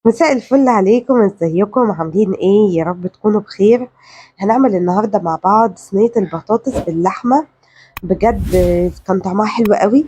مساء الفل عليكم، ازيكم عاملين ايه؟ يا رب تكونوا بخير. هنعمل النهارده مع بعض صينية البطاطس باللحمة. بجد كان طعمها حلو قوي.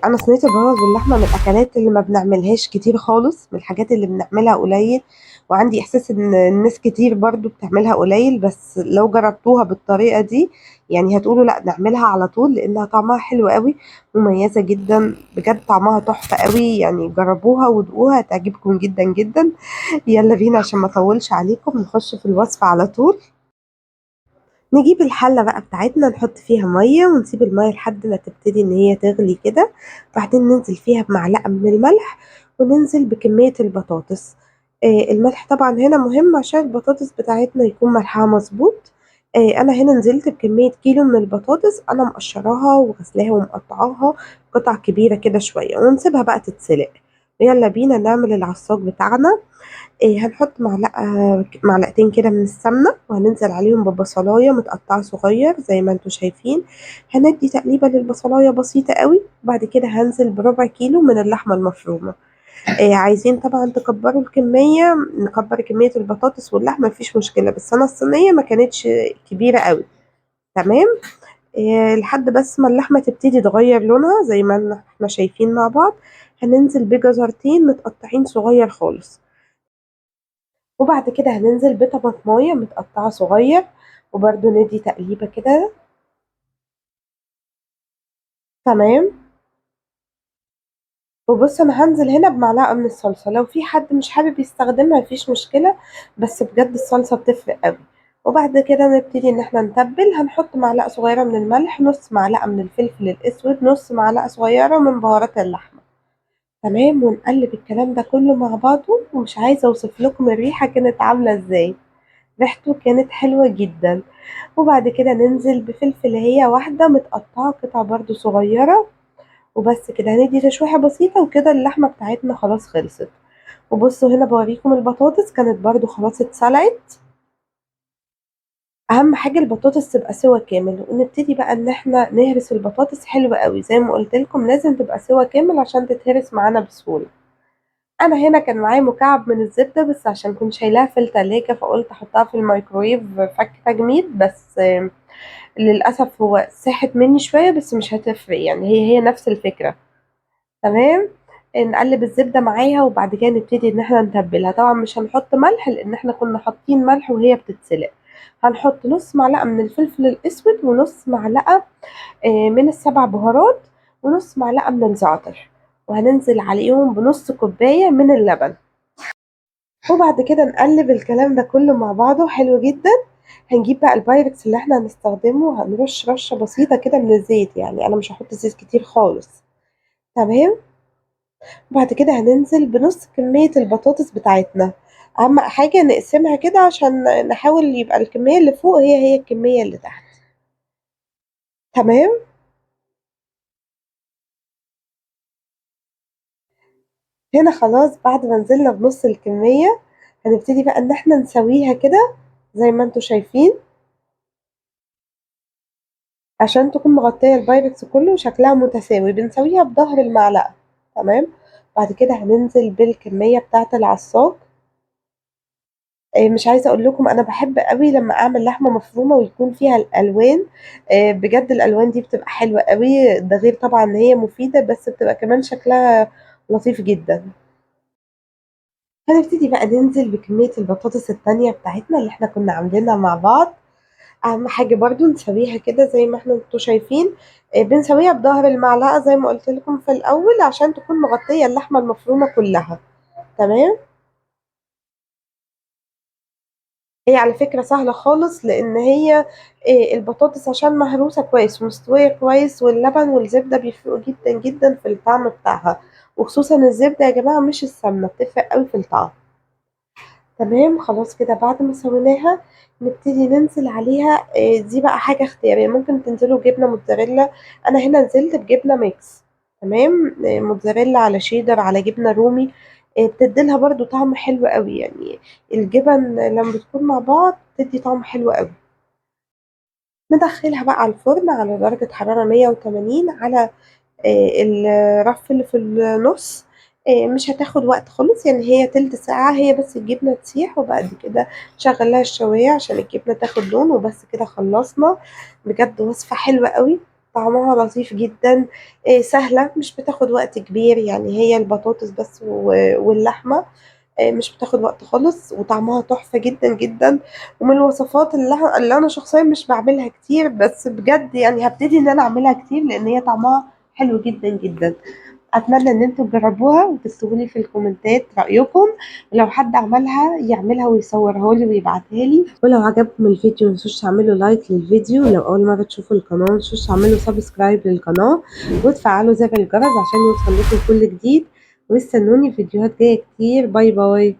انا صينية البطاطس باللحمة من الاكلات اللي ما بنعملهاش كتير خالص، من الحاجات اللي بنعملها قليل. وعندي احساس ان الناس كتير برضو بتعملها قليل، بس لو جربتوها بالطريقة دي يعني هتقولوا لا نعملها على طول، لانها طعمها حلو قوي. مميزة جدا بجد، طعمها تحفة قوي، يعني جربوها ودوقوها هتعجبكم جدا جدا. يلا بينا عشان ما اطولش عليكم نخش في الوصفة على طول. نجيب الحلة بقى بتاعتنا، نحط فيها مية ونسيب المية لحد ما تبتدي ان هي تغلي كده. بعدين ننزل فيها بمعلقة من الملح، وننزل بكمية البطاطس. الملح طبعا هنا مهم عشان البطاطس بتاعتنا يكون ملحها مظبوط. انا هنا نزلت بكمية كيلو من البطاطس، انا مقشراها وغسلاها ومقطعاها قطع كبيرة كده شوية، ونسيبها بقى تتسلق. يلا بينا نعمل العصاج بتاعنا. هنحط معلقتين كده من السمنة، وهننزل عليهم ببصلاية متقطعة صغير زي ما انتوا شايفين. هندي تقليبة للبصلاية بسيطة قوي، وبعد كده هنزل بربع كيلو من اللحمة المفرومة. عايزين طبعا تكبروا الكمية، نكبر كمية البطاطس واللحمة مفيش مشكلة، بس أنا الصينية ما كانتش كبيرة قوي. تمام. لحد بس ما اللحمة تبتدي تغير لونها زي ما احنا شايفين مع بعض. هننزل بجزرتين متقطعين صغير خالص، وبعد كده هننزل بطماطماية متقطعة صغير، وبرده ندي تقليبة كده. تمام. وبص انا هنزل هنا بمعلقة من الصلصة، لو في حد مش حابب يستخدمها مفيش مشكلة، بس بجد الصلصة بتفرق قوي. وبعد كده نبتدي ان احنا نتبل، هنحط معلقة صغيرة من الملح، نص معلقة من الفلفل الاسود، نص معلقة صغيرة من بهارات اللحمة. تمام. ونقلب الكلام ده كله مع بعضه، ومش عايزة اوصف لكم الريحة كانت عاملة ازاي. ريحته كانت حلوة جدا. وبعد كده ننزل بفلفل هي واحدة متقطعة قطع برضو صغيرة. وبس كده هندي تشويحة بسيطة، وكده اللحمة بتاعتنا خلاص خلصت. وبصوا هنا بوريكم البطاطس كانت برضو خلاص اتسلقت. اهم حاجة البطاطس تبقى سوا كامل، ونبتدي بقى ان احنا نهرس البطاطس حلو قوي زي ما قلت لكم، لازم تبقى سوا كامل عشان تتهرس معانا بسهولة. انا هنا كان معايا مكعب من الزبدة، بس عشان كنت شايلاها في التلاجة فقلت احطها في الميكرويف فك تجميد، بس للأسف هو ساحت مني شوية، بس مش هتفرق يعني، هي نفس الفكرة. تمام. نقلب الزبدة معاها، وبعد كده نبتدي ان احنا نتبلها. طبعا مش هنحط ملح لان احنا كنا حاطين ملح وهي بتتسلق. هنحط نص معلقة من الفلفل الاسود، ونص معلقة من السبع بهارات، ونص معلقة من الزعتر. وهننزل عليهم بنص كوباية من اللبن. وبعد كده نقلب الكلام ده كله مع بعضه حلو جدا. هنجيب بقى البايركس اللي احنا هنستخدمه، هنرش رشة بسيطة كده من الزيت، يعني انا مش هحط زيت كتير خالص. تمام. وبعد كده هننزل بنص كمية البطاطس بتاعتنا. اهم حاجة نقسمها كده عشان نحاول يبقى الكمية اللي فوق هي الكمية اللي تحت. تمام. هنا خلاص بعد ما نزلنا بنص الكمية، هنبتدي بقى ان احنا نسويها كده زي ما انتوا شايفين، عشان تكون مغطية البايركس كله وشكلها متساوي، بنسويها بظهر المعلقة. تمام. بعد كده هننزل بالكمية بتاعة العصاج. مش عايزة اقول لكم انا بحب قوي لما اعمل لحمة مفرومة ويكون فيها الالوان. بجد الالوان دي بتبقى حلوة قوي، ده غير طبعا ان هي مفيدة، بس بتبقى كمان شكلها لطيف جدا. هنبتدي بقى ننزل بكمية البطاطس التانية بتاعتنا اللي احنا كنا عاملينها مع بعض. اهم حاجة برضو نسويها كده زي ما احنا انتوا شايفين. بنسويها بظهر المعلقة زي ما قلت لكم في الاول، عشان تكون مغطية اللحمة المفرومة كلها. تمام. هي على فكرة سهلة خالص، لان هي البطاطس عشان مهروسة كويس ومستوية كويس، واللبن والزبدة بيفرقوا جدا جدا في الطعم بتاعها. وخصوصا الزبدة يا جماعة مش السمنة، بتفرق قوي في الطعم. تمام. خلاص كده بعد ما سويناها نبتدي ننزل عليها. دي بقى حاجة اختيارية، ممكن تنزلوا جبنة موتزاريلا. أنا هنا نزلت بجبنة ميكس. تمام. موتزاريلا على شيدر على جبنة رومي. بتديلها برضو طعم حلو قوي يعني. الجبن لما بتكون مع بعض تدي طعم حلو قوي. ندخلها بقى على الفرن على درجة حرارة 180 على الرف اللي في النص. مش هتاخد وقت خالص، يعني هي تِلت ساعة، هي بس الجبنة تسيح وبعد كده نشغّل لها الشواية عشان الجبنة تاخد لون وبس كده خلّصنا. بجد وصفة حلوة أوي، طعمها لطيف جدًا، سهلة مش بتاخد وقت كبير، يعني هي البطاطس بس واللحمة، مش بتاخد وقت خالص وطعمها تحفة جدًا، جدًا، ومن الوصفات اللي أنا شخصيًا مش باعملها كتير، بس بجد يعني هابتدي إن أنا أعملها كتير لإن هي طعمها حلو جدًا، جدًا. أتمنى إن أنتم تجربوها وتكتبوا لي في الكومنتات رأيكم، ولو حد عملها يعملها ويصورها لي ويبعتها لي، ولو عجبكم الفيديو ما تنسوش تعملوا لايك للفيديو، لو أول مرة تشوفوا القناة ما تنسوش تعملوا سبسكرايب للقناة وتفعلوا زر الجرس عشان يوصل لكم كل جديد، واستنوني في فيديوهات جاية كتير. باي باي.